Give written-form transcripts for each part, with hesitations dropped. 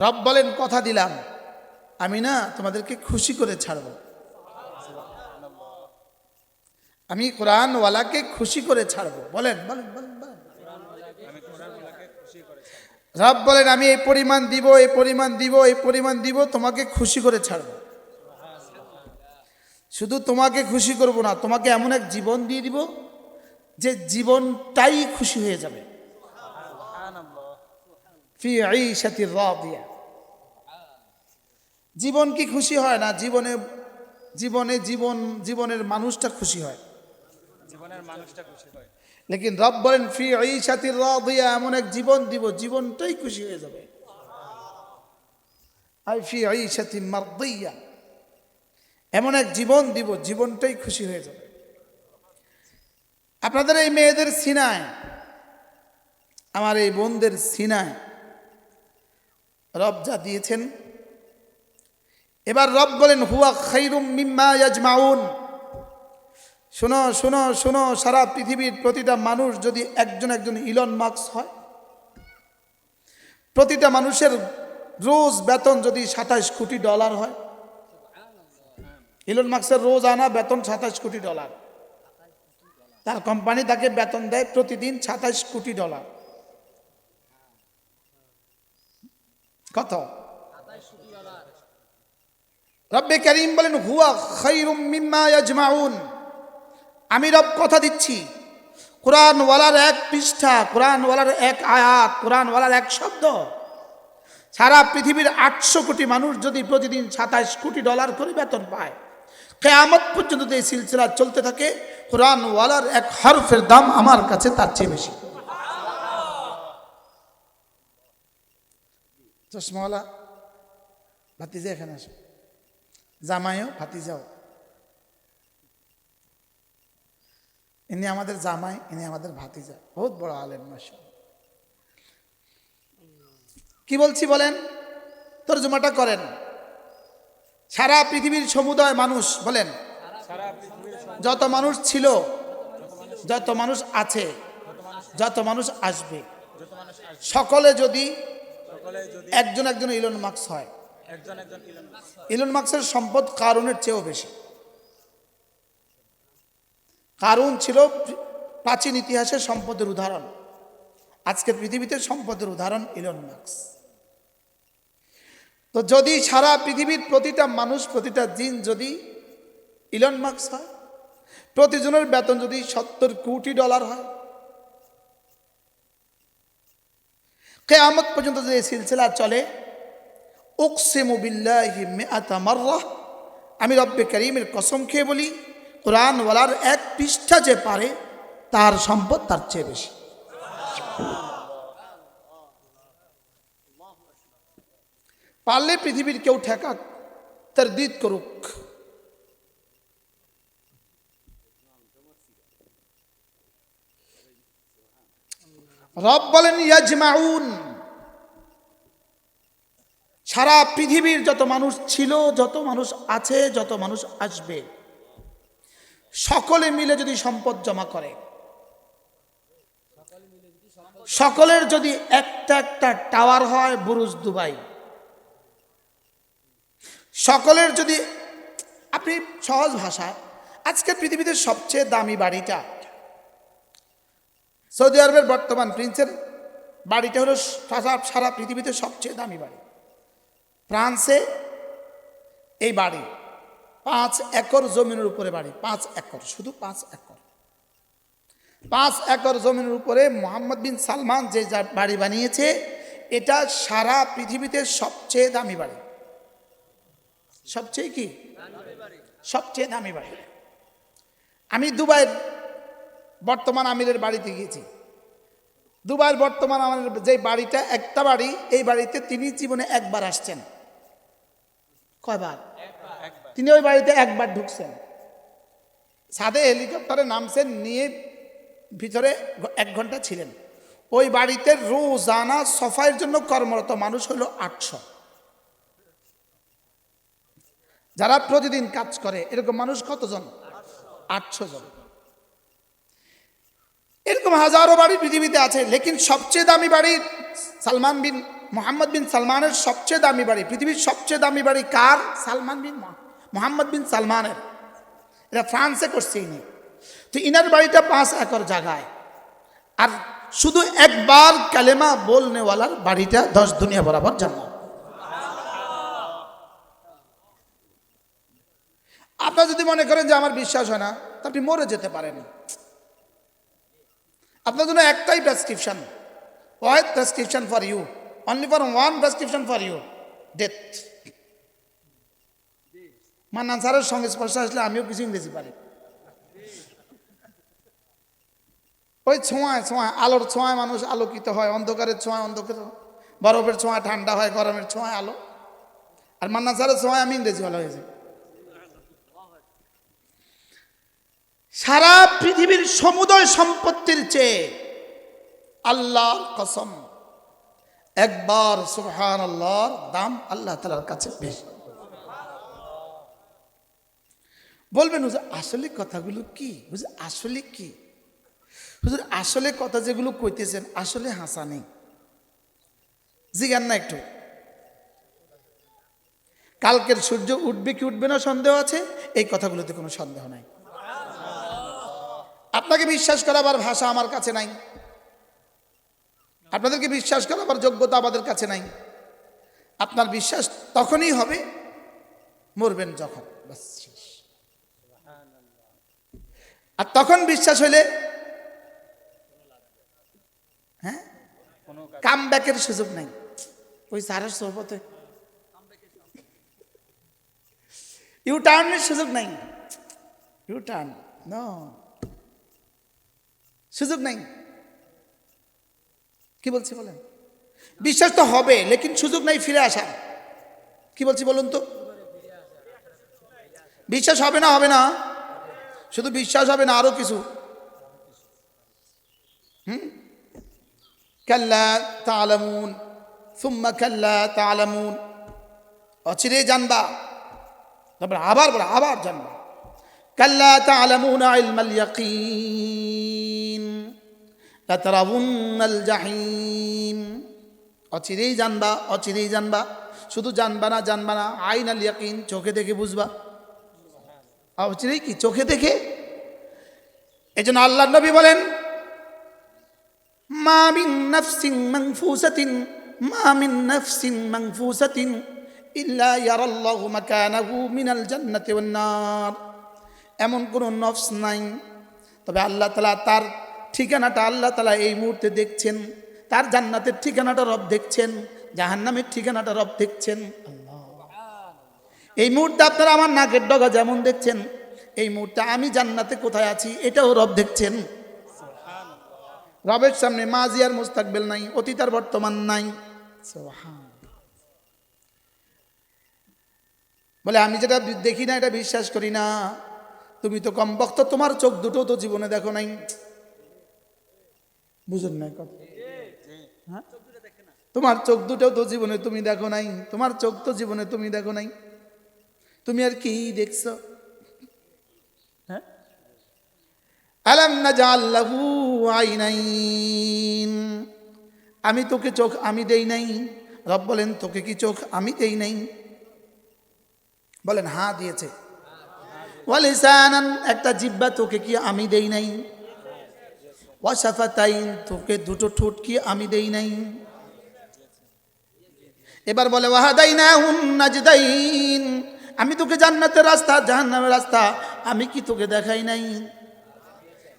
রব বলেন, কথা দিলাম আমি না তোমাদেরকে খুশি করে ছাড়ব। আমি কোরআনওয়ালাকে খুশি করে ছাড়ব। বলেন বলেন বলেন বলেন। রব বলেন, আমি এই পরিমাণ দিব, এই পরিমাণ দিব, এই পরিমাণ দিব, তোমাকে খুশি করে ছাড়ব। শুধু তোমাকে খুশি করব না, তোমাকে এমন এক জীবন দিয়ে দিব যে জীবনটাই খুশি হয়ে যাবে। ফি ঈশাতির রাদিয়া। জীবন কি খুশি হয় না? জীবনে জীবনে জীবন জীবনের মানুষটা খুশি হয়, জীবনের মানুষটা খুশি হয়। লেকিন রব বলেন ফি ঈশাতির রাদিয়া, এমন এক জীবন দিব জীবনটাই খুশি হয়ে যাবে। আই ফি ঈশাতিন মারদিয়া, এমন এক জীবন দিব জীবনটাই খুশি হয়ে যাবে। আপনাদের এই মেয়েদের সিনায়, আমার এই বোনদের সিনায় রব যা দিয়েছেন, এবার রব বলেন হুয়া খায়রুম মিম্মা ইয়াজমাউন। শোনো শোনো শোনো, সারা পৃথিবীর প্রতিটা মানুষ যদি একজন একজন ইলন মাস্ক হয়, প্রতিটা মানুষের রোজ বেতন যদি 27 কোটি ডলার হয়, ইলন মাস্কের রোজ আনা বেতন 27 কোটি ডলার, তার কোম্পানি তাকে বেতন দেয় প্রতিদিন 27 কোটি ডলার। কত? রব্বে কারীম বলেন হুয়া খায়রুম মিম্মা ইয়াজমাউন। আমি রব কথা দিচ্ছি, কোরআনওয়ালার এক পৃষ্ঠা, কোরআনওয়ালার এক আয়াত, কোরআনওয়ালার এক শব্দ, সারা পৃথিবীর 800 কোটি মানুষ যদি প্রতিদিন 27 কোটি ডলার করে বেতন পায়, কিয়ামত পর্যন্ত এই সিলসিলা চলতে থাকে, কোরআনওয়ালার এক হরফের দাম আমার কাছে তার চেয়ে বেশি। চশমাওয়ালা ভাতিজা এখানে আসো, জামাইও ভাতিজাও, ইনি আমাদের জামাই, ইনি আমাদের ভাতিজা, বহুত বড় আলেম মাশাআল্লাহ। কি বলছি বলেন, তরজমাটা করেন। সারা পৃথিবীর সমুদায় মানুষ, বলেন যত মানুষ ছিল, যত মানুষ আছে, যত মানুষ আসবে, সকলে যদি একজন একজন ইলন মাস্ক হয়, ইলন মাস্কের সম্পদ কারুনের চেয়েও বেশি। কারুন ছিল প্রাচীন ইতিহাসের সম্পদের উদাহরণ, আজকের পৃথিবীতে সম্পদের উদাহরণ ইলন মাস্ক। তো যদি সারা পৃথিবীর প্রতিটা মানুষ, প্রতিটা জিন যদি ইলন মাস্ক হয়, প্রতিজনের বেতন যদি 70 কোটি ডলার হয়, কিয়ামত পর্যন্ত যে সিলসিলা চলে, উকসিমু বিল্লাহি মিআতা মাররাহ, আমি রব্বে কারীমের কসম খেয়ে বলি, কোরআনওয়ালার এক পৃষ্ঠা যে পারে, তার সম্পদ তার চেয়ে বেশি। পারলে পৃথিবীর কেউ ঠেকা তারদিদ করুক। রব বলেন ইয়াজমাউন, সারা পৃথিবীর যত মানুষ ছিল, যত মানুষ আছে, যত মানুষ আসবে, সকলে মিলে যদি সম্পদ জমা করে, সকলের যদি একটা একটা টাওয়ার হয় বুরুজ দুবাই, সকলের যদি, আপনি সহজ ভাষায়, আজকের পৃথিবীতে সবচেয়ে দামি বাড়িটা, সৌদি আরবের বর্তমান প্রিন্সের বাড়িটা হলো সারা পৃথিবীতে সবচেয়ে দামি বাড়ি। ফ্রান্সে এই বাড়ি 5 একর জমিনের উপরে বাড়ি, 5 একর, শুধু 5 একর, 5 একর জমিনের উপরে মোহাম্মদ বিন সালমান যে বাড়ি বানিয়েছে, এটা সারা পৃথিবীতে সবচেয়ে দামি বাড়ি। সবচেয়ে কি? সবচেয়ে দামি বাড়ি। আমি দুবাইয়ের বর্তমান আমিরের বাড়িতে গিয়েছি। দুবাইয়ের বর্তমান আমিরের যে বাড়িটা, একটা বাড়ি, এই বাড়িতে তিনি জীবনে একবার আসছেন। কয়বার? তিনি ওই বাড়িতে একবার ঢুকছেন, ছাদে হেলিকপ্টারে নামছেন, নিয়ে ভিতরে 1 ঘন্টা ছিলেন। ওই বাড়িতে রোজানা সফাইয়ের জন্য কর্মরত মানুষ হলো 800। যারা প্রতিদিন কাজ করে, এরকম মানুষ কতজন? 800 জন। এরকম হাজারো বাড়ি পৃথিবীতে আছে, লেকিন সবচেয়ে দামি বাড়ি সালমান বিন মোহাম্মদ বিন সালমানের সবচেয়ে দামি বাড়ি, পৃথিবীর সবচেয়ে দামি বাড়ি কার? মোহাম্মদ বিন সালমানের। এটা ফ্রান্সে করছে ইনি। তো ইনার বাড়িটা 5 একর জায়গায়, আর শুধু একবার কালেমা বলনেওয়ালার বাড়িটা 10 দুনিয়া বরাবর জান্নাত। আপনারা যদি মনে করেন যে আমার বিশ্বাস হয় না, তা আপনি মরে যেতে পারেন। আপনার জন্য একটাই prescription, one prescription for you, only for one prescription for you, death. Mannan স্যারের সঙ্গে স্পর্শ আসলে আমিও কিছু ইংরেজি পারি। ওই ছোঁয়ায় ছোঁয়ায়, আলোর ছোঁয়ায় মানুষ আলোকিত হয়, অন্ধকারের ছোঁয়ায় অন্ধকার, বরফের ছোঁয়ায় ঠান্ডা হয়, গরমের ছোঁয়ায় আলো। আর মান্নান স্যারের ছোঁয়ায় আমি ইংরেজি ভালো হয়েছে। সারা পৃথিবীর সমুদয় সম্পত্তির চেয়ে আল্লাহর কসম, একবার সুবহানাল্লাহর দাম আল্লাহ তাআলার কাছে বেশি। বলবেন হুজুর আসলে কথাগুলো কি? হুজুর আসলে কি? হুজুর আসলে কথা যেগুলো কইতেছেন আসলে হাসা নেই, জিজ্ঞান না একটু। কালকের সূর্য উঠবে কি উঠবে না সন্দেহ আছে, এই কথাগুলোতে কোনো সন্দেহ নাই। আপনাকে বিশ্বাস করাবার ভাষা আমার কাছে নাই, আপনাদেরকে বিশ্বাস করাবার যোগ্যতা আমাদের কাছে নাই। আপনার বিশ্বাস তখনই হবে মরবেন যখন, বাস শেষ। আর তখন বিশ্বাস হইলে হ্যাঁ কাম ব্যাকের সুযোগ নাই। ওই সারের সোহবতে ইউ টার্নের সুযোগ নাই, ইউ টার্ন নো, সুযোগ নাই। কি বলছি বলেন? বিশ্বাস তো হবে, লেকিন সুযোগ নাই ফিরে আসার। কি বলছি বলুন তো? বিশ্বাস হবে না, হবে না, শুধু বিশ্বাস হবে না, আরো কিছু। কাল্লা তা'লামুন সুম্মা কাল্লা তা'লামুন, অচিরে জানবা, তারপর আবার জানবা। কাল্লা তা'লামুনা ইলমাল ইয়াকিন লাতারাউন্নাল জাহিম, অচিরেই জানবা, অচিরেই জানবা, শুধু জানবা না, আইনাল ইয়াকিন, চোখে দেখে বুঝবা। অচিরেই কি? চোখে দেখে। এই জন্য আল্লাহর নবী বলেন, মা মিন নাফসিন মানফুসাতিন ইল্লা ইয়ারাল্লাহু মাকানাহু মিনাল জান্নাতি ওয়ান নার। এমন কোন নফস নাই, তবে আল্লাহ তাআলা তার ঠিকানাটা আল্লাহ তাআলা এই মুহূর্তে দেখছেন। তার জান্নাতের ঠিকানাটা রব দেখছেন, জাহান্নামের ঠিকানাটা রব দেখছেন। এই মুহূর্তে আপনারা আমার নাকের ডগা যেমন দেখছেন, এই মুহূর্তে আমি জান্নাতে কোথায় আছি এটাও রব দেখছেন। রবের সামনে মাজি আর মুস্তাকবিল নাই, অতীত আর বর্তমান নাই। বলে আমি যেটা দেখি না এটা বিশ্বাস করি না। তুমি তো কম বক্ত, তোমার চোখ দুটো তো জীবনে দেখো নাই। বুঝুন না কথা? হ্যাঁ, তোমার চোখ দুটো তো জীবনে তুমি দেখো নাই, তোমার চোখ তো জীবনে তুমি দেখো নাই। তুমি আর কি দেখছো? হ্যাঁ, আলাম নাজআল লাহু আইনাইন, আমি তোকে চোখ আমি দেই নাই। রব বলেন, তোকে কি চোখ আমি দেই নাই? বলেন হ্যাঁ দিয়েছে। ওয়া লিসানান, একটা জিহ্বা তোকে কি আমি দেই নাই? ওয়া শাফাতাইন, তোকে দুটো ঠোঁট কি আমি দেই নাই? এবার বলে ওয়া হাদাইনাহুন নাজদাইন, আমি তোকে জান্নাতের রাস্তা জাহান্নামের রাস্তা আমি কি তোকে দেখাই নাই?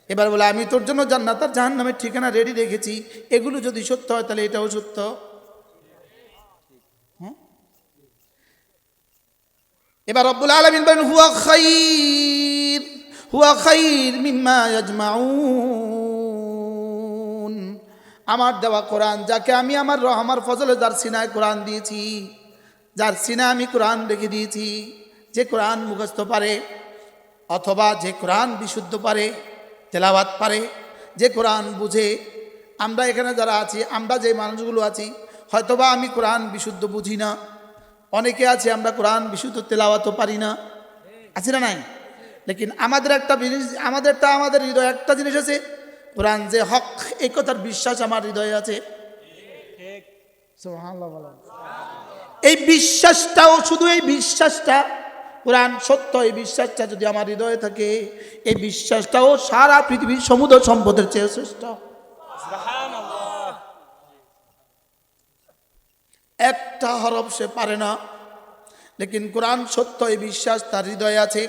এবার বলে আমি তোর জন্য জান্নাত আর জাহান্নামের ঠিকানা রেডি রেখেছি। এগুলো যদি সত্য হয় তাহলে এটাও সত্য। এবার রব্বুল আলামিন বলেন, হুয়া খাইর মিম্মা ইয়াজমাউন, আমার দেওয়া কোরআন, যাকে আমি আমার ফজলে যার সিনায় কোরআন দিয়েছি, যার সিনায় আমি কোরআন রেখে দিয়েছি, যে কোরআন মুখস্থ পারে অথবা যে কোরআন বিশুদ্ধ পারে, তেলাওয়াত পারে, যে কোরআন বুঝে। আমরা এখানে যারা আছি, আমরা যে মানুষগুলো আছি, হয়তোবা আমি কোরআন বিশুদ্ধ বুঝি না, অনেকে আছে আমরা কোরআন বিশুদ্ধ তেলাওয়াতও পারি না, আছি না নাই? লেকিন আমাদের আমাদের হৃদয়ে একটা জিনিস আছে, কোরআন যে হক, এই কথার বিশ্বাস আমার হৃদয়ে আছে। সুবহানাল্লাহ বলেন। এই বিশ্বাসটাও, শুধু এই বিশ্বাসটা, কোরআন সত্য, এই বিশ্বাসটা যদি আমার হৃদয়ে থাকে, এই বিশ্বাসটাও সারা পৃথিবীর সমুদ্র সম্পদের চেয়ে শ্রেষ্ঠ। একটা হরফ সে পারে না, লেকিন কোরআন সত্য, এই বিশ্বাস তার হৃদয়ে আছে।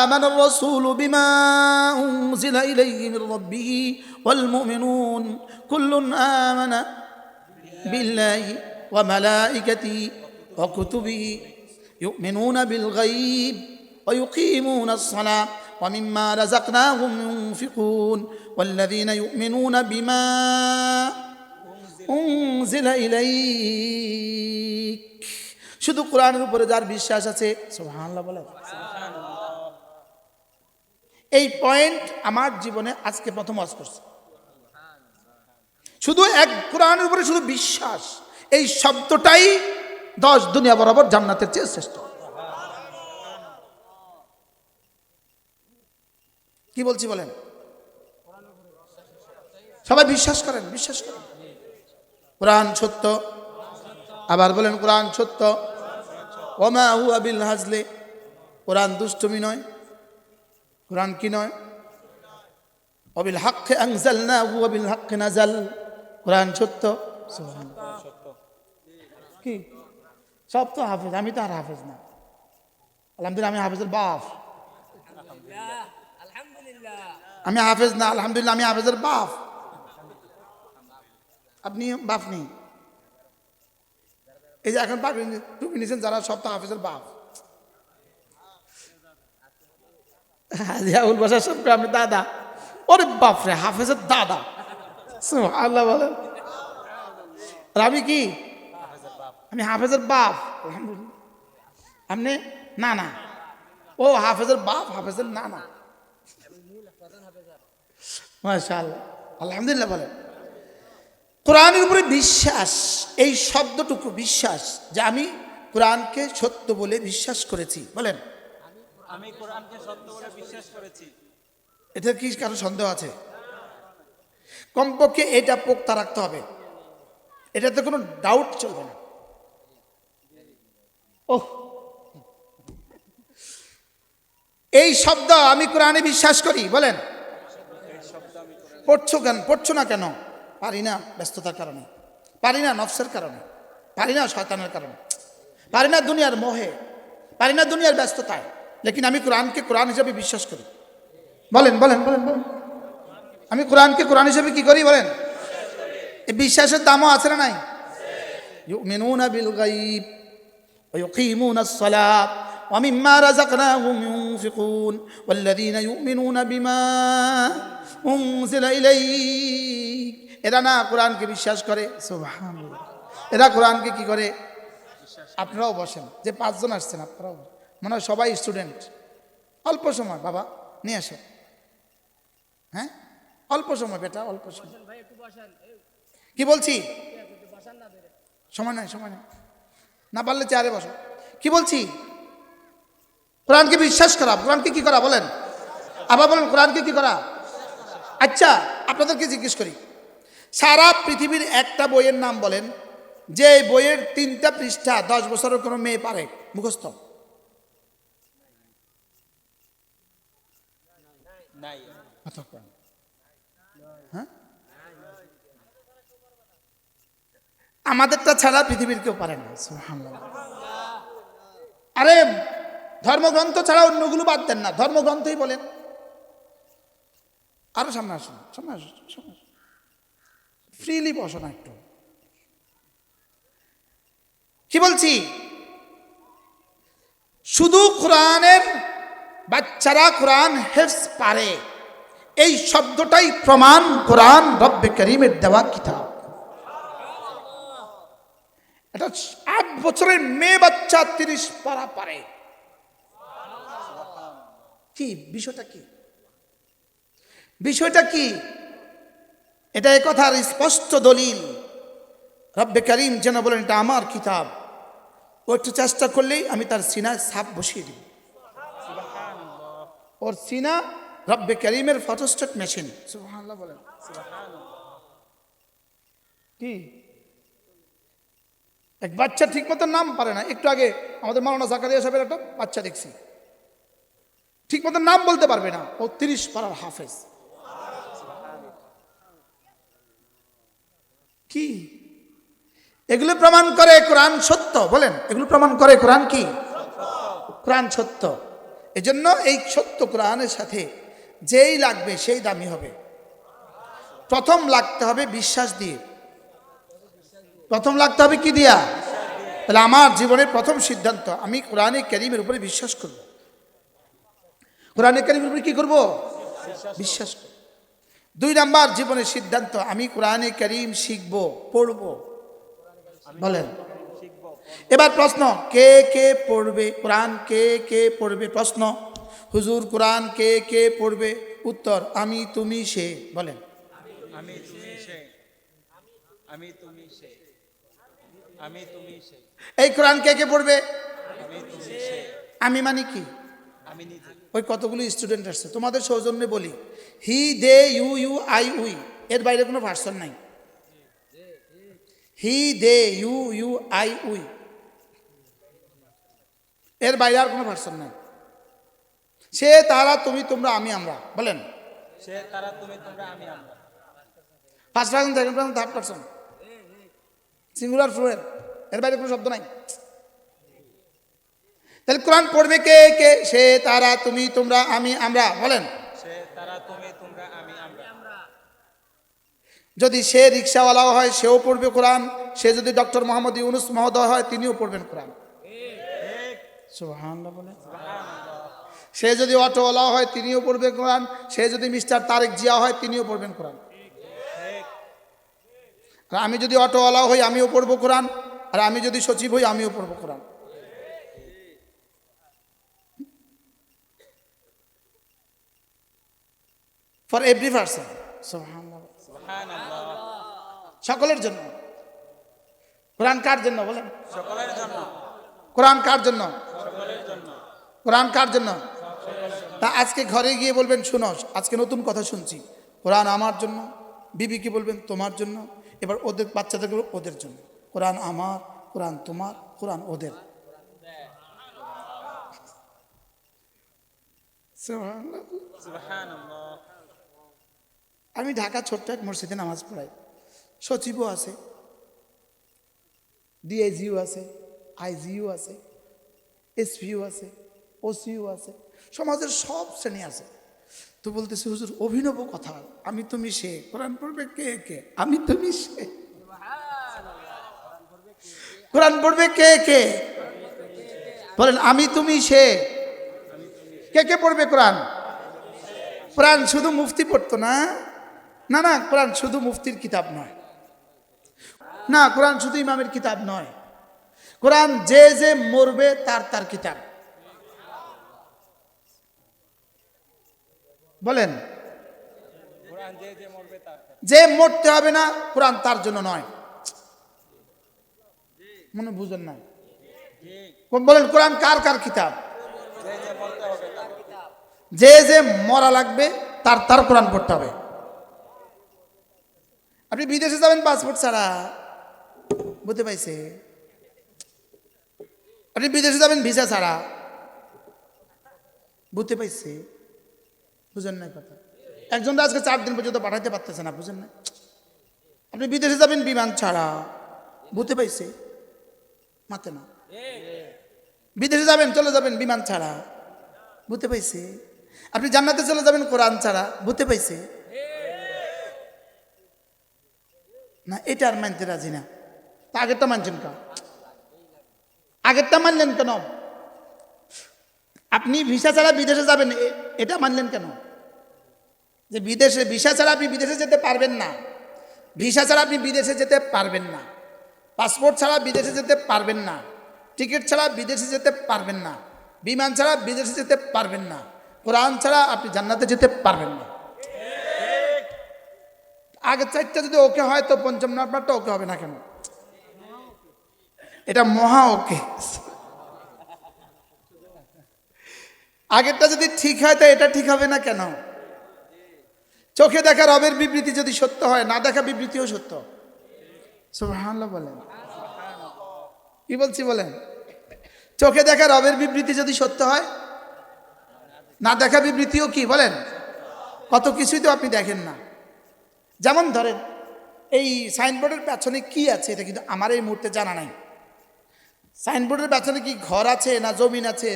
আমানার রাসূলু বিমা উনজিলা ইলাইহি মির রাব্বিহি ওয়াল মুমিনুন কুল্লুন আমানা বিল্লাহি ওয়া মালাইকাতিহি ওয়া কুতুবিহি يؤمنون بالغيب ويقيمون الصلاة ومما رزقناهم ينفقون والذين يؤمنون بما أنزل إليك। শুধু কোরআনের উপরে যার বিশ্বাস আছে, সুবহানাল্লাহ বলে, এই পয়েন্ট আমার জীবনে আজকে প্রথম ওয়াজ করছে। শুধু এক কোরআনের উপরে শুধু বিশ্বাস, এই শব্দটাই 10 দুনিয়া বরাবর জান্নাতের চেয়ে শ্রেষ্ঠ। কি বলছি বলেন? সবাই বিশ্বাস করেন, বিশ্বাস করেন কোরআন সত্য। আবার বলেন কোরআন সত্য। ওমা হুয়া বিল হাজলে, কোরআন দুষ্টুমি নয়। কোরআন কি নয়? ওয়াবিল হাক্কি আনজালনাহু ওয়া বিল হাক্কি নাযাল, কোরআন সত্য। সুবহানাল্লাহ। কি সব তো হাফেজ, আমি তো আর হাফেজ না। আলহামদুলিল্লাহ আমি হাফেজের বাপ। আমি হাফেজ না, আলহামদুলিল্লাহ আমি হাফেজের বাপ। আপনি বাপ নেই। এই যে এখন পাগড়ি টুপি নিয়েছেন যারা, সব তো হাফেজের বাপ। জিয়াউল বাসার সবকে আপনি দাদা। ওরে বাপ রে, হাফেজের দাদা। সুবহানাল্লাহ বলেন। আর আমি কি? আমি হাফেজের বাপ। আলহামদুলিল্লাহ। আপনি না না, ও হাফেজের বাপ, হাফেজের না না। মাশাআল্লাহ, আলহামদুলিল্লাহ বলেন। কোরআনের উপরে বিশ্বাস, এই শব্দটুকু বিশ্বাস, যে আমি কোরআনকে সত্য বলে বিশ্বাস করেছি। বলেন আমি কোরআনকে সত্য বলে বিশ্বাস করেছি। এটা কি কারো সন্দেহ আছে? কমপক্ষে এটা পোক্তা রাখতে হবে, এটাতে কোনো ডাউট চলবে না। ওহ, এই শব্দ আমি কোরআনে বিশ্বাস করি। বলেন পড়ছো কেন? পড়ছো না কেন? পারি না, ব্যস্ততার কারণে পারি না, নফসের কারণে পারি না, শয়তানের কারণে পারি না, দুনিয়ার মোহে পারি না, দুনিয়ার ব্যস্ততায়। লেকিন আমি কোরআনকে কোরআন হিসেবে বিশ্বাস করি। বলেন বলেন বলেন বলেন, আমি কোরআনকে কোরআন হিসেবে কি করি? বলেন। এই বিশ্বাসের দামও আছে না নাই? ইউমিনুনা বিল গায়ব ওয়া ইউকিমুনাস সালাত ওয়া মিম্মা রাযাকনাহুম ইউনফিকুন ওয়াল্লাযীনা ইউমিনুনা বিমা উনজিলা ইলাইক। এরা না কোরআনকে বিশ্বাস করে। সুবহানাল্লাহ। এরা কোরআনকে কি করে? আপনারাও বসেন, যে 5 জন আসছেন আপনারাও মনে হয় সবাই স্টুডেন্ট। অল্প সময় বাবা নিয়ে আসো। হ্যাঁ অল্প সময় বেটা, অল্প সময়। কি বলছি? সময় নাই, সময় নাই, না পারলে চেয়ারে বসো। কি বলছি? কোরআনকে বিশ্বাস করা। কোরআনকে কি করা? বলেন আবার বলেন, কোরআনকে কি করা? আচ্ছা আপনাদেরকে জিজ্ঞেস করি, সারা পৃথিবীর একটা বইয়ের নাম বলেন, যে বইয়ের 3টা পৃষ্ঠা 10 বছরের কোনো মেয়ে পারে মুখস্থ? নাই। হ্যাঁ, আমাদেরটা ছাড়া পৃথিবীর কেউ পারে না। সুবহানাল্লাহ। আরে ধর্মগ্রন্থ ছাড়া অন্যগুলো বাদ দেন না, ধর্মগ্রন্থই বলেন। আরো সামনে আসুন, সামনে আসুন, সামনে আসুন। ফ্রিলি বসো না একটু। কি বলছি? শুধু কোরআনের বাচ্চারা কোরআন হেফজ পারে, এই শব্দটাই প্রমাণ কোরআন রব্বে করিমের দেওয়া কিতাব। এটা 8 বছরের মেয়ে বাচ্চা 30 পারা পারে। কি বিষয়টা? কি বিষয়টা? কি এটা? এই কথার স্পষ্ট দলিল রব্বে করিম যেন বলেন এটা আমার কিতাব। ও একটু চেষ্টা করলেই আমি তার সিনায় ছাপ বসিয়ে দিব। ওর সিনা রব্বে করিমের ফটোস্টেট মেশিন। সুবহানাল্লাহ বলেন। কি এক বাচ্চা ঠিক মতো নাম পারে না। একটু আগে আমাদের মাওলানা জাকারিয়া সাহেবের একটা বাচ্চা দেখছি, ঠিক মতো নাম বলতে পারবে না, ও 30 পারার হাফেজ। কি এগুলো প্রমাণ করে কোরআন সত্য? বলেন, এগুলো প্রমাণ করে কোরআন কি? কোরআন সত্য। এজন্য এই সত্য কোরআনের সাথে যেই লাগবে সেই দামি হবে। প্রথম লাগতে হবে বিশ্বাস দিয়ে। প্রথম লাগতে হবে কি দিয়া? তাহলে আমার জীবনের প্রথম সিদ্ধান্ত, আমি কোরআনে কারীমের উপরে বিশ্বাস করব। কোরআনে কারীমের উপরে কি করব? বিশ্বাস করব। 2 নাম্বার জীবনের সিদ্ধান্ত, আমি কোরআনে কারীম শিখব, পড়ব। বলেন, এবার প্রশ্ন, কে কে পড়বে কোরআন? কে কে পড়বে? প্রশ্ন, হুজুর কোরআন কে কে পড়বে? উত্তর, আমি তুমি সে। বলেন, আমি তুমি সে, আমি তুমি সে, আমি তুমি সে, এই কোরআন কে কে পড়বে? আমি তুমি সে, আমি মানে কি? আমি নিজে। ওই কতগুলো স্টুডেন্ট আসছে, তোমাদের সৌজন্যে বলি, হি দে ইউ ইউ আই উই, এর বাইরে কোনো ভার্সন নাই। হি দে ইউ ইউ আই উই, এর বাইরে আর কোনো ভার্সন নাই। সে তারা তুমি তোমরা আমি আমরা। বলেন, সে তারা তুমি তোমরা আমি আমরা। First person, second person, third person, singular pleural, এর বাইরে কোনো শব্দ নাই। তাহলে কোরআন পড়বে কে কে? সে তারা তুমি তোমরা আমি আমরা। বলেন, সে তারা তুমি তোমরা আমি আমরা। যদি সে রিক্সাওয়ালাও হয় সেও পড়বে কোরআন, সে যদি ডক্টর মোহাম্মদ ইউনুস মহোদয় হয় তিনিও পড়বেন কোরআন। সুবহানাল্লাহ বলেন। সে যদি অটোওয়ালাও হয় তিনিও পড়বে কোরআন, সে যদি মিস্টার তারেক জিয়া হয় তিনিও পড়বেন কোরআন। আর আমি যদি অটোওয়ালাও হই আমিও পড়বো কোরআন, আর আমি যদি সচিব হই আমিও পড়বো কোরআন। For every person. সুবহানাল্লাহ। সুবহানাল্লাহ। সকলের জন্য। কোরআন কার জন্য? বলেন, সকলের জন্য। কোরআন কার জন্য? সকলের জন্য। কোরআন কার জন্য? তা আজকে ঘরে গিয়ে বলবেন, শুনো আজকে নতুন কথা শুনছি, কোরআন আমার জন্য। বিবিকে বলবেন তোমার জন্য। এবার ওদের বাচ্চাদের বলবেন ওদের জন্য। কোরআন আমার, কোরআন তোমার, কোরআন ওদের। সুবহানাল্লাহ। সুবহানাল্লাহ। আমি ঢাকা ছোট্ট এক মসজিদে নামাজ পড়াই। সচিবও আছে, ডিআইজিও আছে, আইজিও আছে, এসপিও আছে, ওসিও আছে, সমাজের সব শ্রেণী আছে। তো বলতেছে, হুজুর অভিনব কথা, আমি তুমি সে, কোরআন পড়বে কে কে? আমি তুমি সে, কোরআন পড়বে কে কে? বলেন, আমি তুমি সে। কে কে পড়বে কোরআন? কোরআন শুধু মুফতি পড়তো না, না না, কোরআন শুধু মুফতির কিতাব নয়, না কোরআন শুধু ইমামের কিতাব নয়, কোরআন যে যে মরবে তার তার কিতাব। বলেন, কোরআন যে যে মরবে তার। যে মরতে হবে না কোরআন তার জন্য নয়। মনে বুঝেন না? বলেন, কোরআন কার কার কিতাব? যে যে মরতে হবে তার। যে যে মরা লাগবে তার তার কোরআন পড়তে হবে। আপনি বিদেশে যাবেন পাসপোর্ট ছাড়া, বুঝতে পাইছে? আপনি বিদেশে যাবেন ভিসা ছাড়া, বুঝতে পাইছে? বুঝেন না কথা? একজন আজকে 4 দিন পর্যন্ত পাঠাইতে পারতেছে না, বুঝেন না? আপনি বিদেশে যাবেন বিমান ছাড়া, বুঝতে পাইছে? মাতে না। বিদেশে যাবেন, চলে যাবেন বিমান ছাড়া, বুঝতে পাইছে? আপনি জান্নাতে চলে যাবেন কোরআন ছাড়া, বুঝতে পাইছে? না, এটা আর মানতে রাজি না। তা আগেরটা মানছেন কেন? আগেরটা মানলেন কেন? আপনি ভিসা ছাড়া বিদেশে যাবেন, এটা মানলেন কেন? যে বিদেশে ভিসা ছাড়া আপনি বিদেশে যেতে পারবেন না, ভিসা ছাড়া আপনি বিদেশে যেতে পারবেন না, পাসপোর্ট ছাড়া বিদেশে যেতে পারবেন না, টিকিট ছাড়া বিদেশে যেতে পারবেন না, বিমান ছাড়া বিদেশে যেতে পারবেন না, কোরআন ছাড়া আপনি জান্নাতে যেতে পারবেন না। আগের 4টা যদি ওকে হয় তো 5ম নাম্বারটা ওকে হবে না কেন? এটা মহা ওকে। আগেরটা যদি ঠিক হয় তো এটা ঠিক হবে না কেন? চোখে দেখা রবের বিবৃতি যদি সত্য হয়, না দেখা বিবৃতিও সত্য। সুবহানাল্লাহ বলেন। কি বলছি বলেন? চোখে দেখা রবের বিবৃতি যদি সত্য হয়, না দেখা বিবৃতিও কি বলেন? কত কিছুই তো আপনি দেখেন না। যেমন ধরেন এই সাইনবোর্ডের পেছনে কি আছে এটা কিন্তু আমার এই মুহূর্তে জানা নাই। সাইনবোর্ডের পেছনে কি ঘর আছে না জমিন আছে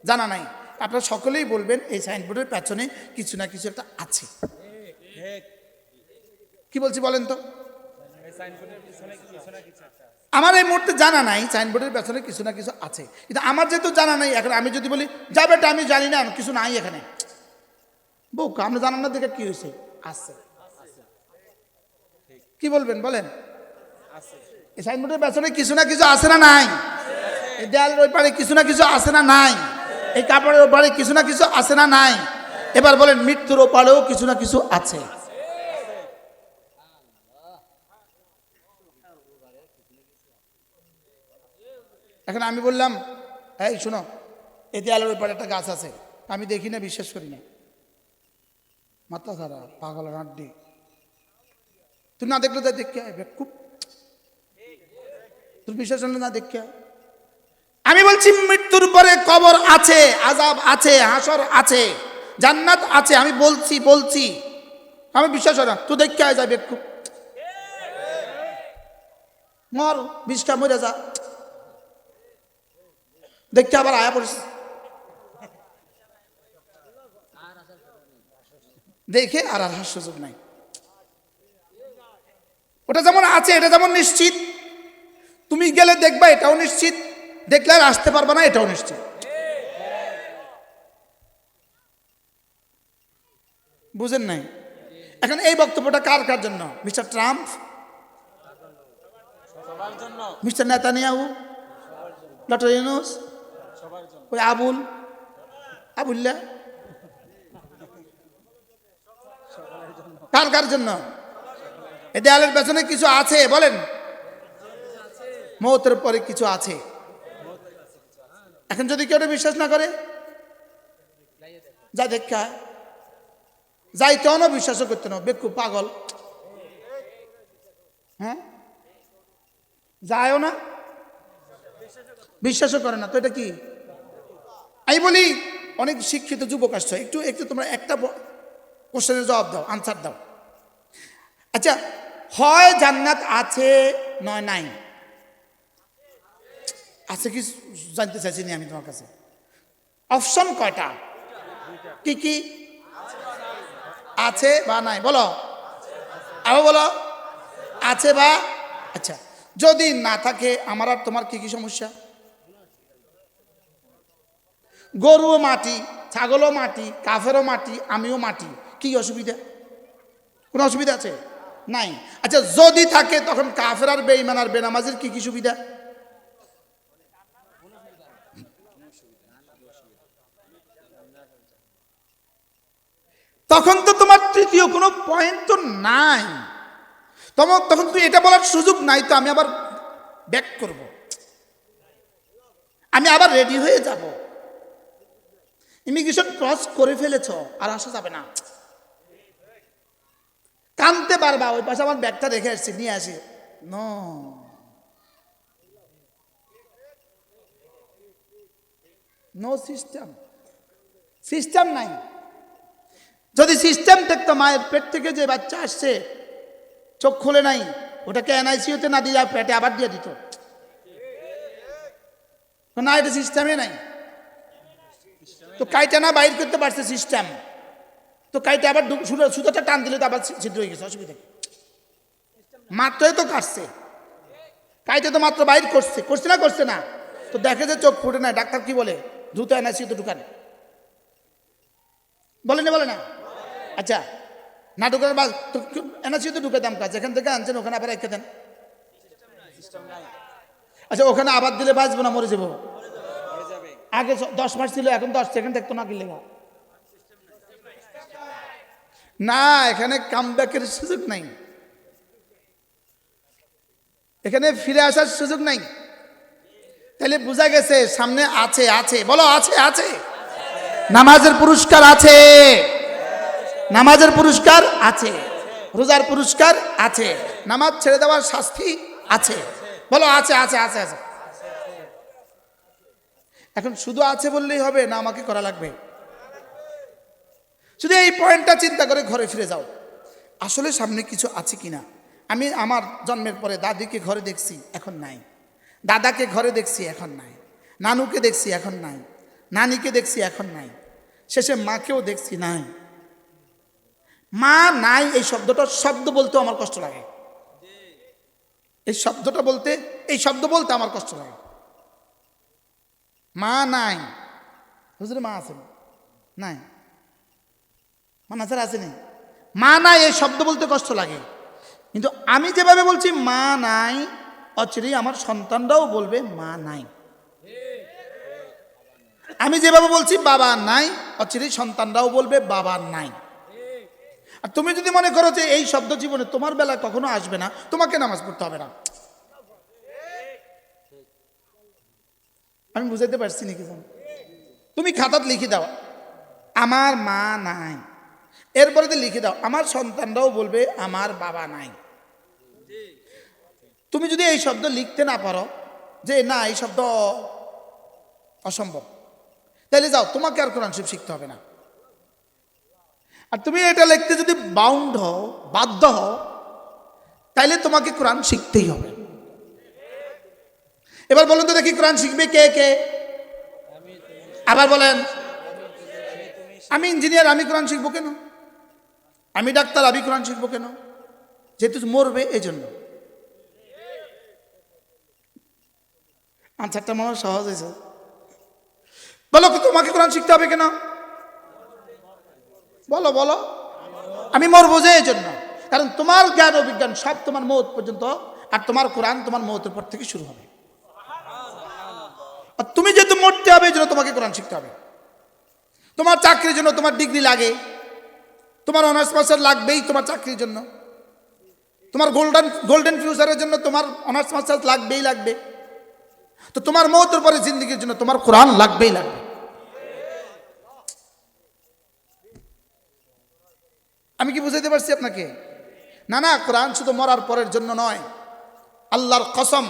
জানা নাই। আপনারা সকলেই বলবেন এই সাইনবোর্ডের পেছনে কিছু না কিছু একটা আছে। কি বলছি বলেন তো? আমার এই মুহূর্তে জানা নাই সাইনবোর্ডের পেছনে কিছু না কিছু আছে, কিন্তু আমার যেহেতু জানা নাই, এখন আমি যদি বলি যা বেটা আমি জানি না, কিছু নাই এখানে, বউ আপনি জানান না দেখে কি হয়েছে? আছে। কি বলবেন বলেন? এই সাইনবোর্ডের পেছনে কিছু না কিছু আছে না নাই? এই দেয়ালের ওই পারে কিছু না কিছু আছে না নাই? এই কাপড়ের ওপারে কিছু না কিছু আছে না নাই? এবার বলেন মৃত্যুর ওপারেও কিছু না কিছু আছে। এখন আমি বললাম এই শোনো, এই দেয়ালের ওই পারে একটা গাছ আছে, আমি দেখি না, বিশ্বাস করি না, মাথা খারাপ, পাগল হাড্ডি, তুই না দেখলে তাই দেখে খুব, তোর বিশ্বাস হলে না দেখে। আমি বলছি মৃত্যুর পরে কবর আছে, আযাব আছে, হাসর আছে, জান্নাত আছে, আমি বলছি আমি বিশ্বাস হয় না, তুই দেখে যাবে খুব, মর বিষটা মরে যা, দেখতে আবার আয়া পড়িস, দেখে আর আসার সুযোগ নাই। ওটা যেমন আছে এটা যেমন নিশ্চিত, তুমি গেলে দেখবা এটাও নিশ্চিত, দেখলে আর আসতে পারবে না এটাও নিশ্চিত। বুঝেন নাই? এখন এই বক্তব্যটা কার কার জন্য? Mister Trump, mister Netanyahu, doctor Yunus, ওই আবুল্লাহ, কার কার জন্য? এই দেয়ালের পেছনে কিছু আছে বলেন, মওতের পরে কিছু আছে। এখন যদি কেউ বিশ্বাস না করে যা দেখা যাইতেও না, বিশ্বাসও করতে না, বেকুব পাগল, হ্যাঁ যায়ও না, বিশ্বাসও করে না, তো এটা কি? আমি বলি অনেক শিক্ষিত যুবক আসছে, একটু তোমরা একটা কোশ্চেনের জবাব দাও, আনসার দাও। আচ্ছা, হয় জান্নাত আছে নয় নাই, আছে কি জানতে চাইছি নি আমি তোমার কাছে। অপশন কয়টা? কি কি আছে বা নাই? বলো আরো বলো, আছে বা, আচ্ছা যদি না থাকে আমার আর তোমার কি কি সমস্যা? গরুও মাটি, ছাগলও মাটি, কাফেরও মাটি, আমিও মাটি, কি অসুবিধা? কোনো অসুবিধা আছে? নাই। আচ্ছা যদি থাকে তখন কাফের আর বেঈমান আর বেনামাজির কি কি সুবিধা? তখন তো তোমার তৃতীয় কোনো পয়েন্ট তো নাই, তখন তুমি এটা বলার সুযোগ নাই, তো আমি আবার ব্যাক করব, আমি আবার রেডি হয়ে যাব, ইমিগ্রেশন ক্রস করে ফেলেছ আর আসা যাবে না, কানতে পারবা, ওই পাশে আমার ব্যাগটা রেখে আসছি, নিয়ে আসি, নো সিস্টেম নাই। যদি সিস্টেম থাকতো, মায়ের পেট থেকে যে বাচ্চা আসছে চোখ খুলে নাই, ওটাকে এনআইসিইউতে না দিয়ে পেটে আবার দিয়ে দিত না, এটা সিস্টেমে নাই। তো কাইটা না বাইর করতে পারছে সিস্টেম, তো কাইটা আবার সুতোটা টান দিলে তো আবার ছিদ্র হয়ে গেছে, অসুবিধা কি? মাত্রই তো কাটছে, কাইটা তো মাত্র বাইর করছে না করছে না, তো দেখে যে চোখ ফুটে না, ডাক্তার কি বলে? দ্রুত এনআইসিইউতে ঢুকান, বলে না? আচ্ছা না ঢুকার বাস এনআইসিইউতে ঢুকে দাম কাজ, এখান থেকে আনছেন ওখানে আবার রেখে দেন, আচ্ছা ওখানে আবার দিলে বাঁচবো না, মরে যাবো। আগে 10 মাস ছিল, এখন 10 সেকেন্ড দেখতো না, কি লেখা না, এখানে কামব্যাকের সুযোগ নাই, এখানে ফিরে আসার সুযোগ নাই। তাহলে বোঝা গেছে সামনে আছে, বলো আছে, নামাজের পুরস্কার আছে, নামাজের পুরস্কার আছে, রোজার পুরস্কার আছে, নামাজ ছেড়ে দেওয়ার শাস্তি আছে, বলো আছে। এখন শুধু আছে বললেই হবে না, আমাকে করা লাগবে? শুধু এই পয়েন্টটা চিন্তা করে ঘরে ফিরে যাও, আসলে সামনে কিছু আছে কিনা। আমি আমার জন্মের পরে দাদিকে ঘরে দেখছি, এখন নাই। দাদাকে ঘরে দেখছি, এখন নাই। নানুকে দেখছি, এখন নাই। নানিকে দেখছি, এখন নাই। শেষে মাকেও দেখছি, নাই। মা নাই এই শব্দ বলতেও আমার কষ্ট লাগে। এই শব্দ বলতে আমার কষ্ট লাগে। মা নাই, হুজুরে মা আছে নাই, মা নাচার আসেনি, মা নাই এই শব্দ বলতে কষ্ট লাগে। কিন্তু আমি যেভাবে বলছি মা নাই, অচিরেই আমার সন্তানরাও বলবে মা নাই। আমি যেভাবে বলছি বাবা নাই, অচিরেই সন্তানরাও বলবে বাবা নাই। আর তুমি যদি মনে করো যে এই শব্দ জীবনে তোমার বেলায় কখনো আসবে না, তোমাকে নামাজ পড়তে হবে না। আমি বুঝাইতে পারছি নাকি? তুমি খাতাত লিখে দাও আমার মা নাই, এরপরে লিখে দাও আমার সন্তানরাও বলবে আমার বাবা নাই। তুমি যদি এই শব্দ লিখতে না পারো, যে না এই শব্দ অসম্ভব, তাহলে যাও, তোমাকে আর কোরআন শরীফ শিখতে হবে না। আর তুমি এটা লিখতে যদি বাধ্য হও, তাইলে তোমাকে কোরআন শিখতেই হবে। এবার বলুন তো দেখি, কোরআন শিখবে কে কে? আবার বলেন, আমি ইঞ্জিনিয়ার, আমি কোরআন শিখবো কেন? আমি ডাক্তার, আমি কোরআন শিখবো কেন? যেহেতু মরবে এই জন্য। আনসারটা মনে হয় সহজ হয়েছে। বলো তোমাকে কোরআন শিখতে হবে কেন? বলো বলো। আমি মরবো যে এই জন্য, কারণ তোমার জ্ঞান ও বিজ্ঞান সব তোমার মৌত পর্যন্ত, আর তোমার কোরআন তোমার মৌতের পর থেকে শুরু হবে। আর তুমি যেহেতু মরতে হবে এই জন্য তোমাকে কোরআন শিখতে হবে। তোমার চাকরির জন্য তোমার ডিগ্রি লাগে, তোমার অনার্স মাস্টার লাগবেই তোমার চাকরির জন্য, তোমার গোল্ডেন ফিউচারের জন্য তোমার অনার্স মাস্টার লাগবে। তো তোমার মৌতের পরে জিন্দেগির জন্য তোমার কোরআন লাগবেই লাগবে। আমি কি বুঝাইতে পারছি আপনাকে? না, কোরআন শুধু মরার পরের জন্য নয়। আল্লাহর কসম,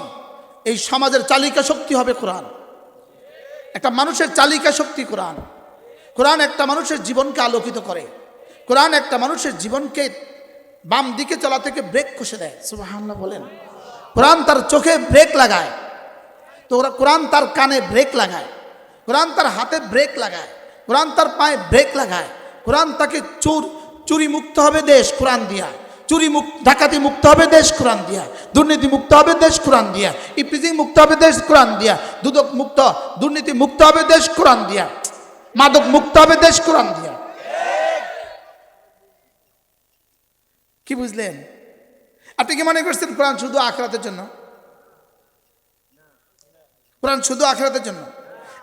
এই সমাজের চালিকা শক্তি হবে কোরআন। একটা মানুষের চালিকা শক্তি কোরআন। কোরআন একটা মানুষের জীবনকে আলোকিত করে। কোরআন একটা মানুষের জীবনকে বাম দিকে চলা থেকে ব্রেক কষে দেয়। সুবহানাল্লাহ বলেন। কোরআন তার চোখে ব্রেক লাগায়, তো কোরআন তার কানে ব্রেক লাগায়, কোরআন তার হাতে ব্রেক লাগায়, কোরআন তার পায়ে ব্রেক লাগায়। কোরআন তাকে চুরি মুক্ত হবে দেশ কোরআন দিয়া, ডাকাতি মুক্ত হবে দেশ কোরআন দিয়া, দুর্নীতি মুক্ত হবে দেশ কোরআন দিয়া, ইফটিজিং মুক্ত হবে দেশ কোরআন দিয়া, দুর্নীতি মুক্ত হবে দেশ কোরআন দিয়া, মাদক মুক্ত হবে দেশ কোরআন দিয়া। কি বুঝলেন? আপনি কি মনে করছেন কোরআন শুধু আখিরাতের জন্য? কোরআন শুধু আখিরাতের জন্য।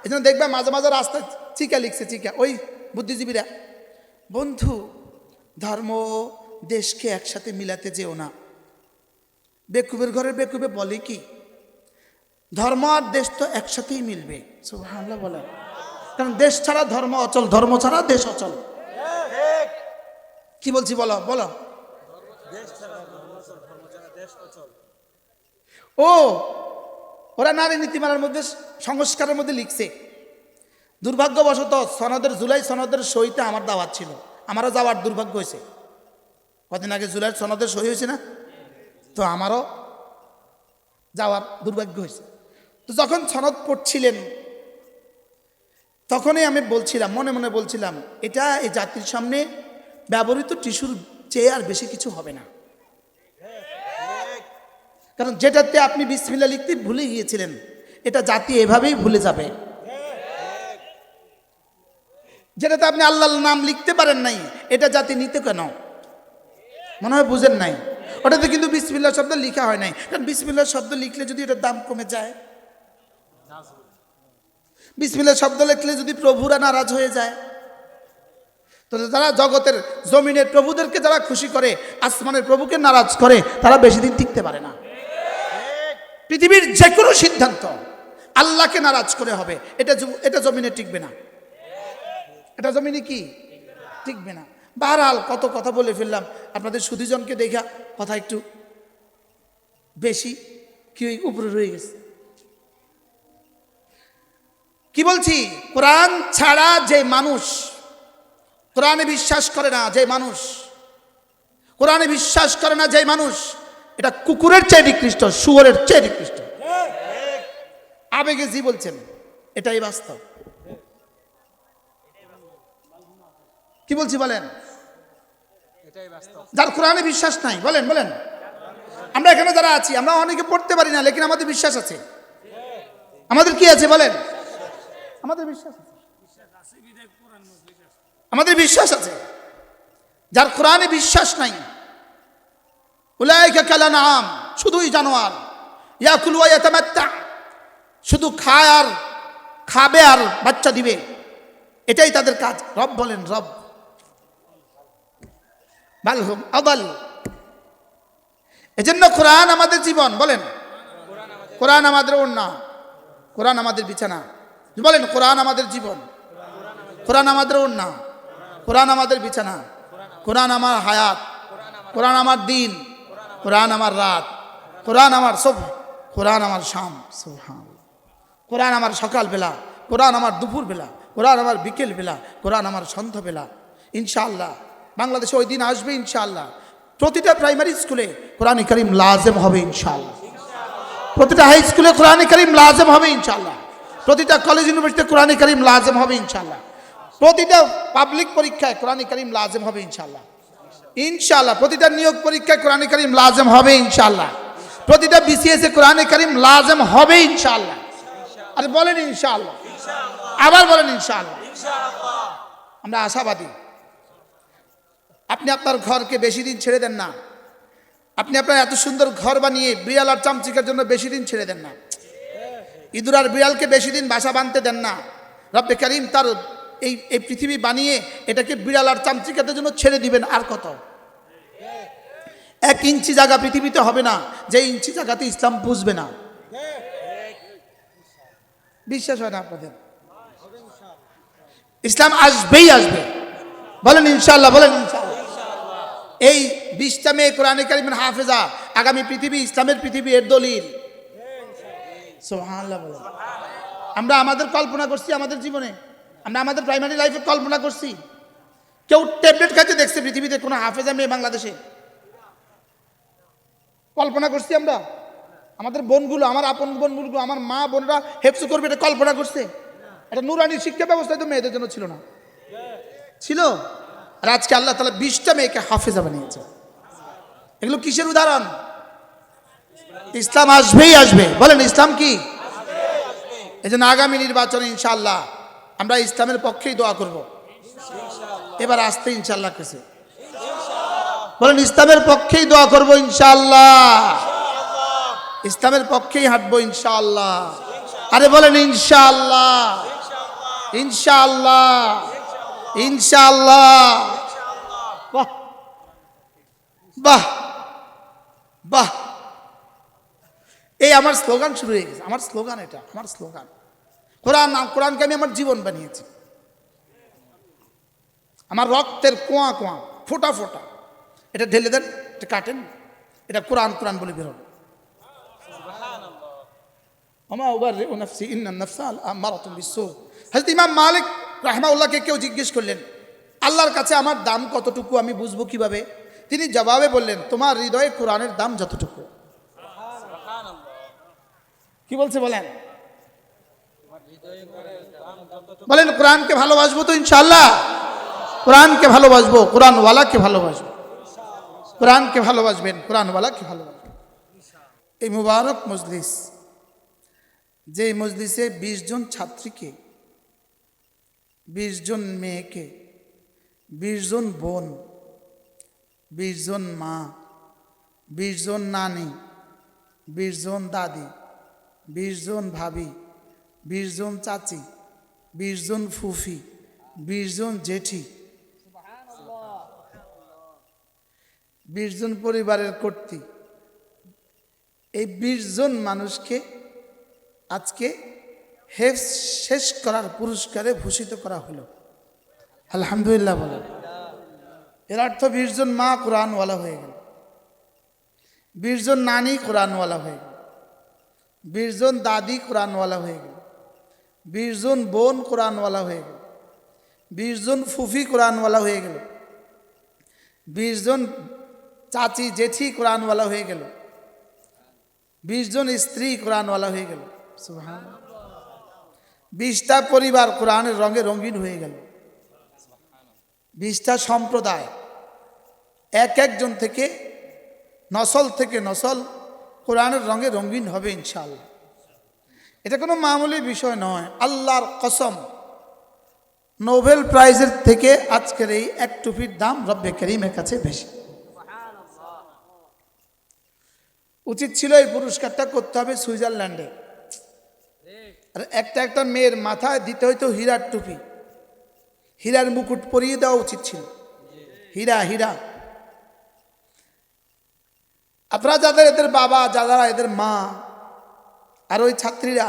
এই জন্য দেখবে মাঝে মাঝে রাস্তায় চিকা লিখছে, ওই বুদ্ধিজীবীরা, বন্ধু ধর্ম দেশকে একসাথে মিলাতে যেও না। বেকুবের ঘরে বেকুবে বলে কি, ধর্ম আর দেশ তো একসাথেই মিলবে। সুবহানাল্লাহ বলে। কারণ দেশ ছাড়া ধর্ম অচল, ধর্ম ছাড়া দেশ অচল। কি বলছি বলো বলো। ও ওরা নারী নীতিমালার মধ্যে সংস্কারের মধ্যে লিখছে, দুর্ভাগ্যবশত জুলাই সনদের সইতে আমার দাওয়াত ছিল, আমারও যাওয়ার দুর্ভাগ্য হয়েছে। কদিন আগে জুলাই সনদের সই হয়েছে না, তো আমারও যাওয়ার দুর্ভাগ্য হয়েছে। তো যখন সনদ পড়ছিলেন তখনই আমি বলছিলাম, মনে মনে বলছিলাম, এটা এই জাতির সামনে ব্যবহৃত টিস্যুর চেয়ে আর বেশি কিছু হবে না। কারণ যেটাতে আপনি বিসমিল্লাহ লিখতে ভুলে গিয়েছিলেন, এটা জাতি এভাবেই ভুলে যাবে। যেটাতে আপনি আল্লাহর নাম লিখতে পারেন নাই, এটা জাতি নিতে কেন? মনে হয় বুঝেন নাই। ওটাতে কিন্তু বিসমিল্লাহ শব্দ লেখা হয় নাই, কারণ বিসমিল্লাহ শব্দ লিখলে যদি এটার দাম কমে যায়, বিসমিল্লাহ শব্দ লিখলে যদি প্রভুরা নারাজ হয়ে যায়, তো যারা জগতের জমিনের প্রভুদেরকে যারা খুশি করে, আসমানের প্রভুকে নারাজ করে, তারা বেশি দিন টিকতে পারে না। পৃথিবীর যে কোনো সিদ্ধান্ত আল্লাহকে নারাজ করে হবে, এটা জমিনে টিকবে না। এটা জমিনে কি টিকবে না। বাহরহাল কত কথা বলে ফেললাম, আপনাদের সুধীজনকে দেখা কথা একটু বেশি কি উপরে রয়ে গেছে। কি বলছি, কোরআন ছাড়া যে মানুষ, কোরআনে বিশ্বাস করে না যে মানুষ, কোরআনে বিশ্বাস করে না যে মানুষ, এটা কুকুরের চেয়ে নিকৃষ্ট, শুয়োরের চেয়ে নিকৃষ্ট। আবেগে জি বলছেন, এটাই বাস্তব। কি বলছি বলেন? এটাই বাস্তব। যার কোরআনে বিশ্বাস নাই, বলেন বলেন। আমরা এখানে যারা আছি, আমরা অনেকে পড়তে পারি না, লেকিন আমাদের বিশ্বাস আছে। আমাদের কি আছে বলেন? আমাদের বিশ্বাস আছে, আমাদের বিশ্বাস আছে। যার কোরআনে বিশ্বাস নাই, উলাইকা কালানাম, শুধুই জানোয়ার, ইয়াকুলু ওয়া ইয়াতামাত্তা, শুধু খায় আর খাবে আর বাচ্চা দিবে, এটাই তাদের কাজ। রব বলেন, রব বালহুম আদাল। এজন্য কোরআন আমাদের জীবন, বলেন কোরআন আমাদের ওড়না, কোরআন আমাদের বিছানা, বলেন কোরআন আমাদের জীবন, কোরআন আমাদের ওড়না, কোরআন আমাদের বিছানা, কোরআন আমার হায়াত, কোরআন আমার দিন, কোরআন আমার রাত, কোরআন আমার সব, কোরআন আমার শাম, সুবহানাল্লাহ। কোরআন আমার সকাল বেলা, কোরআন আমার দুপুর বেলা, কোরআন আমার বিকেল বেলা, কোরআন আমার সন্ধ্যা বেলা। ইনশাআল্লাহ বাংলাদেশে ওই দিন আসবে ইনশাআল্লাহ, প্রতিটা প্রাইমারি স্কুলে কোরআন কারীম লাজেম হবে ইনশাআল্লাহ, প্রতিটা হাই স্কুলে কোরআন কারীম লাজেম হবে ইনশাআল্লাহ, প্রতিটা কলেজ ইউনিভার্সিটিতে কোরআন কারীম লাজেম হবে ইনশাআল্লাহ, প্রতিটা পাবলিক পরীক্ষায় কোরআন কারীম লাজেম হবে ইনশাআল্লাহ, ইনশাআল্লাহ প্রতিটা নিয়োগ পরীক্ষায় কোরআন কারীম লাজেম হবে ইনশাআল্লাহ, প্রতিটা বিসিএস এ কোরআন কারীম লাজেম হবে ইনশাআল্লাহ। আর বলেন ইনশাআল্লাহ, আবার বলেন ইনশাআল্লাহ। আমরা আশাবাদী। আপনি আপনার ঘরকে বেশি দিন ছেড়ে দেন না, আপনি আপনার এত সুন্দর ঘর বানিয়ে বিড়াল আর চামচিকার জন্য বেশি দিন ছেড়ে দেন না, ইঁদুর আর বিড়ালকে বেশি দিন বাসা বাঁধতে দেন না। রব্বে কারীম তার এই পৃথিবী বানিয়ে এটাকে বিড়াল আর চামচিকাদের জন্য ছেড়ে দিবেন। আর কত? 1 ইঞ্চি জায়গা পৃথিবীতে হবে না যে ইঞ্চি জায়গাতে ইসলাম বুঝবে না। বিশ্বাস হয় না আপনাদের? ইসলাম আসবেই আসবে, বলেন ইনশাআল্লাহ, বলেন ইনশাআল্লাহ। এই 20টা মেয়ে কোরআনে কারীমের হাফেজা, আগামী পৃথিবী ইসলামের পৃথিবী, এর দলিল। সুবহানাল্লাহ বলেন। আমরা আমাদের কল্পনা করছি আমাদের জীবনে, আমরা আমাদের প্রাইমারি লাইফে কল্পনা করছি, কেউ ট্যাবলেট খাইতে দেখছে পৃথিবীতে কোনো হাফেজা মেয়ে বাংলাদেশে? কল্পনা করছি আমরা? আমাদের বোনগুলো, আমার আপন বোনগুলো, আমার মা বোনরা হেফজ করবে, এটা কল্পনা করছে? এটা নুরানি শিক্ষা ব্যবস্থা তো মেয়েদের জন্য ছিল না, ছিল। আর আজকে আল্লাহ তাআলা 20টা মেয়েকে হাফেজা বানিয়েছে। এগুলো কিসের উদাহরণ? ইসলাম আসবেই আসবে, বলেন ইসলাম কি? এই জন্য আগামী নির্বাচনে ইনশাআল্লাহ আমরা ইসলামের পক্ষেই দোয়া করব। এবার আসতে ইনশাআল্লাহ কাছে বলেন ইসলামের পক্ষেই দোয়া করব ইনশাআল্লাহ, ইসলামের পক্ষেই হাঁটবো ইনশাআল্লাহ। আরে বলেন ইনশাআল্লাহ, ইনশাআল্লাহ, ইনশাআল্লাহ। বাহ বাহ বাহ, এই আমার স্লোগান শুরু হয়ে গেছে, আমার স্লোগান, এটা আমার স্লোগান। কোরআনকে আমি আমার জীবন বানিয়েছি, আমার রক্তের কোয়া কোয়া, ফোটা ফোটা। এটা ঢেলে দেন, এটা কাটেন, এটা কোরআন কোরআন বলে বেরোবে। হযরত ইমাম মালিক রাহমাহুল্লাহকে কেউ জিজ্ঞেস করলেন, আল্লাহর কাছে আমার দাম কতটুকু আমি বুঝবো কিভাবে? তিনি জবাবে বললেন, তোমার হৃদয়ে কোরআনের দাম যতটুকু। কি বলছে বলেন? বলেন কোরআনকে ভালোবাসবো তো ইনশাআল্লাহ, কোরআনকে ভালোবাসবো, কোরআনওয়ালাকে ভালোবাসবো, কোরআনকে ভালোবাসবেন, কোরআনওয়ালাকে ভালোবাসবেন। এই মুবারক মজলিস, যে মজলিসে 20 জন ছাত্রীকে, 20 জন মেয়েকে, 20 জন বোন, 20 জন মা, 20 জন নানি, 20 জন দাদি, 20 জন ভাবি, 20 জন চাচি, 20 জন ফুফি, 20 জন জেঠি, 20 জন পরিবারের কর্তৃ, এই 20 জন মানুষকে আজকে হেফজ শেষ করার পুরস্কারে ভূষিত করা হলো। আলহামদুলিল্লাহ বলেন। এর অর্থ 20 জন মা কোরআনওয়ালা হয়ে গেল, 20 জন নানি কোরআনওয়ালা হয়ে গেল, 20 জন দাদি কোরআনওয়ালা হয়ে গেল, 20 জন বোন কোরআনওয়ালা হয়ে গেল, 20 জন ফুফি কোরআনওয়ালা হয়ে গেল, 20 জন চাচি জেঠি কোরআনওয়ালা হয়ে গেল, 20 জন স্ত্রী কোরআনওয়ালা হয়ে গেল। সুবহানাল্লাহ। 20টা পরিবার কোরআনের রঙে রঙিন হয়ে গেল, 20টা সম্প্রদায় এক একজন থেকে নসল থেকে নসল কোরআনের রঙে রঙিন হবে ইনশাআল্লাহ। এটা কোনো মামুলি বিষয় নয়, আল্লাহর কসম। নোবেল প্রাইজের থেকে আজকের এই এক টুপির দাম রব্বে করিমের কাছে বেশি। উচিত ছিল এই পুরস্কারটা করতে হবে সুইজারল্যান্ডে, আর একটা একটা মেয়ের মাথায় দিতে হইতো হীরার টুপি, হীরার মুকুট পরিয়ে দেওয়া উচিত ছিল। হীরা হীরা। আপনারা যাদের এদের বাবা, যারা এদের মা, আর ওই ছাত্রীরা,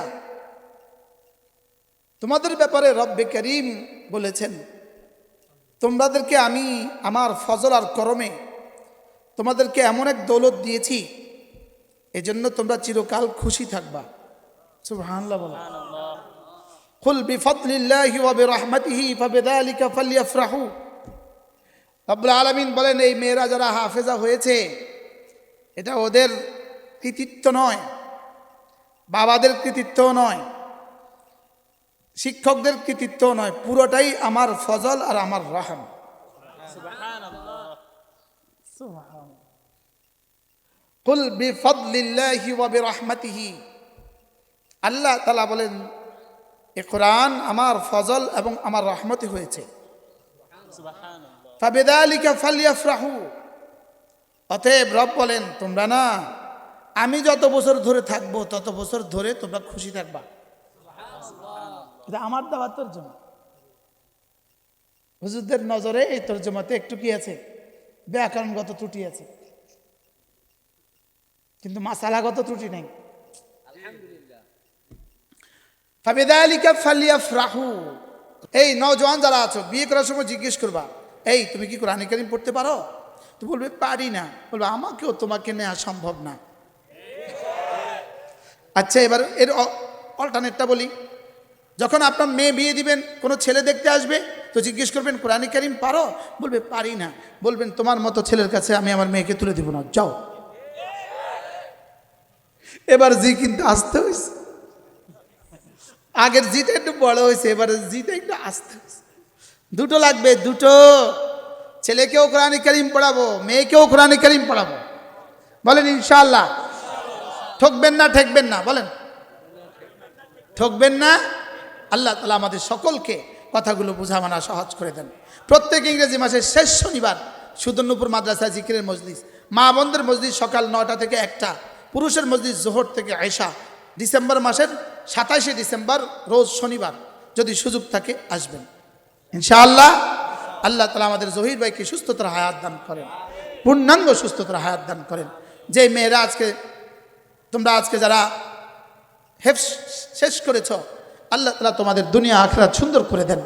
তোমাদের ব্যাপারে রব্বে করিম বলেছেন, তোমাদেরকে আমি আমার ফজল আর করমে তোমাদেরকে এমন এক দৌলত দিয়েছি, এজন্য তোমরা চিরকাল খুশি থাকবা। সুবহানাল্লাহ বলো। কুল বিফদলিল্লাহি ওয়া বিরহমাতিহি ফাবিযালিকা ফালইফরাহু। রব্বুল আলামিন বলেন, এই মেয়েরা যারা হাফেজা হয়েছে এটা ওদের কৃতিত্ব নয়, বাবাদের কৃতিত্ব নয়, শিক্ষকদের কৃতিত্ব নয়, পুরোটাই আমার ফজল আর আমার রহম। কুল বিফদলিল্লাহি ওয়া বিরহমাতিহি। আল্লাহ তাআলা বলেন, এ কোরআন আমার ফজল এবং আমার রহমতে হয়েছে। ফাবিযালিকা ফালইফরাহু। অতএব রব বলেন, তোমরা না, আমি যত বছর ধরে থাকবো তত বছর ধরে তোমরা খুশি থাকবা। এটা আমার দেওয়ার তর্জমা। হুজুরদের নজরে এই তর্জমাতে একটু কি আছে, ব্যাকরণগত ত্রুটি আছে, কিন্তু মাসালাগত ত্রুটি নেই। ফাবিযালিকা ফালইফরাহু। এই নওজোয়ান যারা আছো, বিয়ে করার সময় জিজ্ঞেস করবা, এই তুমি কি কোরআন কারীম পড়তে পারো? তুমি বলবে পারি না, বলবে আমাকেও তোমাকে নেওয়া সম্ভব না। আচ্ছা, এবার এর অল্টারনেটটা বলি। যখন আপনার মেয়ে বিয়ে দিবেন, কোনো ছেলে দেখতে আসবে, তো জিজ্ঞেস করবেন কোরআন কারীম পারো? বলবে পারি না। বলবেন তোমার মতো ছেলের কাছে আমি আমার মেয়েকে তুলে দিব না, যাও। এবার জি কিন্তু আসতে হয়েছে, আগের জিটা একটু বড় হয়েছে, এবার জিটা একটু আসতে হয়েছে। দুটো লাগবে, দুটো। ছেলেকেও কোরআন কারীম পড়াবো, মেয়েকেও কোরআন কারীম পড়াবো। বলেন ইনশাআল্লাহ। ঠকবেন না, ঠেকবেন না, বলেন ঠকবেন না। আল্লাহ তাআলা আমাদের সকলকে কথাগুলো বোঝা মানা সহজ করে দেন। প্রত্যেক ইংরেজি মাসের শেষ শনিবার সুদর্ণপুর মাদ্রাসা জিকিরের মজলিস, মা বোনদের মজলিস সকাল 9টা থেকে 1টা, পুরুষের মজলিস জোহর থেকে আয়শা। ডিসেম্বর মাসের 27শে ডিসেম্বর রোজ শনিবার, যদি সুযোগ থাকে আসবেন ইনশাআল্লাহ। আল্লাহ তাআলা আমাদের জহির ভাইকে সুস্থতার হায়াত দান করেন, পূর্ণাঙ্গ সুস্থতার হায়াত দান করেন। যে মেয়েরা তোমরা আজকে যারা হেফজ শেষ করেছ, আল্লাহ তাআলা তোমাদের দুনিয়া আখিরাত সুন্দর করে দেন,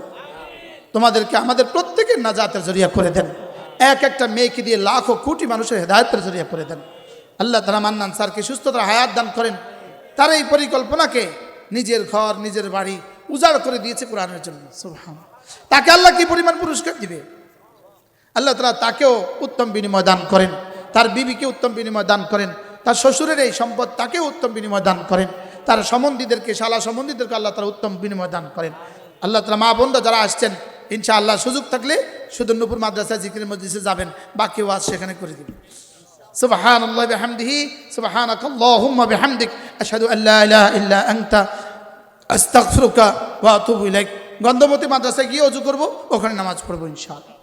তোমাদেরকে আমাদের প্রত্যেকের নাজাতের জরিয়া করে দেন, এক একটা মেয়েকে দিয়ে লাখো কোটি মানুষের হেদায়েতের জরিয়া করে দেন। আল্লাহ তাআলা মান্নান স্যারকে সুস্থতার হায়াত দান করেন। তার এই পরিকল্পনাকে নিজের ঘর, নিজের বাড়ি উজাড় করে দিয়েছে কোরআনের জন্য। সুবহানাল্লাহ। তাকে আল্লাহ কি পরিমাণ পুরস্কার দিবে। আল্লাহ তাআলা তাকেও উত্তম বিনিময় দান করেন, তার বিবিকে উত্তম বিনিময় দান করেন, তার শ্বশুরের এই সম্পদ তাকেও উত্তম বিনিময় দান করেন, তার সম্বন্ধীদেরকে, শালা সম্বন্ধীদেরকে আল্লাহ তাআলা উত্তম বিনিময় দান করেন। আল্লাহ তাআলা মা বোনরা যারা আসছেন, ইনশাআল্লাহ সুযোগ থাকলে সুদর্ণপুর মাদ্রাসা জিকিরের মজলিসে যাবেন, বাকি ওয়াজ সেখানে করে দিবেন। সুবহানাল্লাহি ওয়া বিহামদিহি, সুবহানাকাল্লাহুম্মা বিহামদিক, আশহাদু আল্লা ইলাহা ইল্লা আনতা, আস্তাগফিরুকা ওয়া আতুবু ইলাইক। গন্ধবতী মাদ্রাসায় গিয়ে ওযু করব, ওখানে নামাজ পড়বো ইনশাআল্লাহ।